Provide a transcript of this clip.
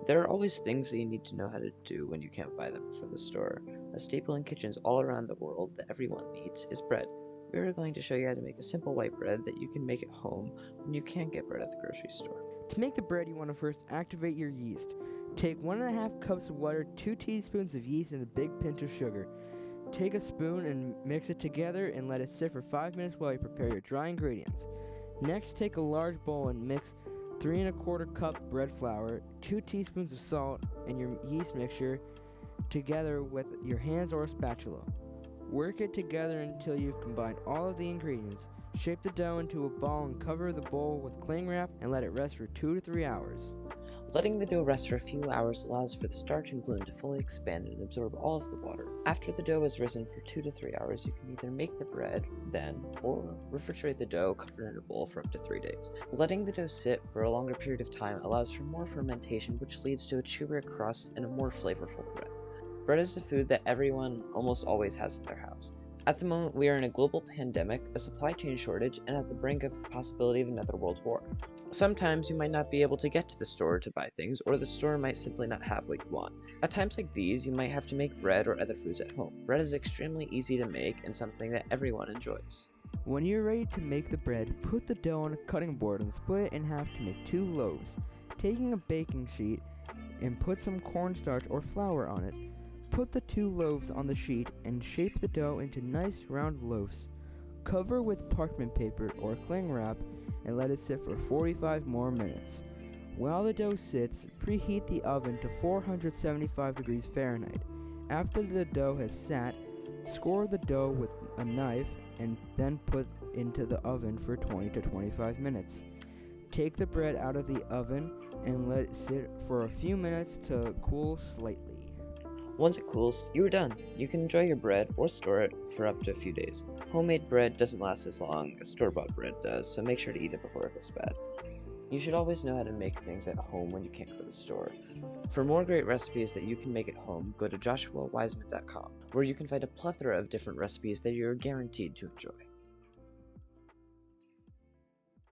There are always things that you need to know how to do when you can't buy them from the store. A staple in kitchens all around the world that everyone needs is bread. We are going to show you how to make a simple white bread that you can make at home when you can't get bread at the grocery store. To make the bread, you want to first activate your yeast. Take 1.5 cups of water, 2 teaspoons of yeast, and a big pinch of sugar. Take a spoon and mix it together and let it sit for 5 minutes while you prepare your dry ingredients. Next, take a large bowl and mix 3 1/4 cup bread flour, 2 teaspoons of salt, and your yeast mixture together with your hands or a spatula. Work it together until you've combined all of the ingredients. Shape the dough into a ball and cover the bowl with cling wrap and let it rest for 2 to 3 hours. Letting the dough rest for a few hours allows for the starch and gluten to fully expand and absorb all of the water. After the dough has risen for 2 to 3 hours, you can either make the bread then or refrigerate the dough covered in a bowl for up to 3 days. Letting the dough sit for a longer period of time allows for more fermentation, which leads to a chewier crust and a more flavorful bread. Bread is a food that everyone almost always has in their house. At the moment, we are in a global pandemic, a supply chain shortage, and at the brink of the possibility of another world war. Sometimes you might not be able to get to the store to buy things, or the store might simply not have what you want. At times like these, you might have to make bread or other foods at home. Bread is extremely easy to make and something that everyone enjoys. When you're ready to make the bread, put the dough on a cutting board and split it in half to make 2 loaves. Taking a baking sheet and put some cornstarch or flour on it. Put the 2 loaves on the sheet and shape the dough into nice round loaves. Cover with parchment paper or cling wrap and let it sit for 45 more minutes. While the dough sits, preheat the oven to 475 degrees Fahrenheit. After the dough has sat, score the dough with a knife and then put into the oven for 20 to 25 minutes. Take the bread out of the oven and let it sit for a few minutes to cool slightly. Once it cools, you are done. You can enjoy your bread or store it for up to a few days. Homemade bread doesn't last as long as store-bought bread does, so make sure to eat it before it goes bad. You should always know how to make things at home when you can't go to the store. For more great recipes that you can make at home, go to joshuawiseman.com, where you can find a plethora of different recipes that you're guaranteed to enjoy.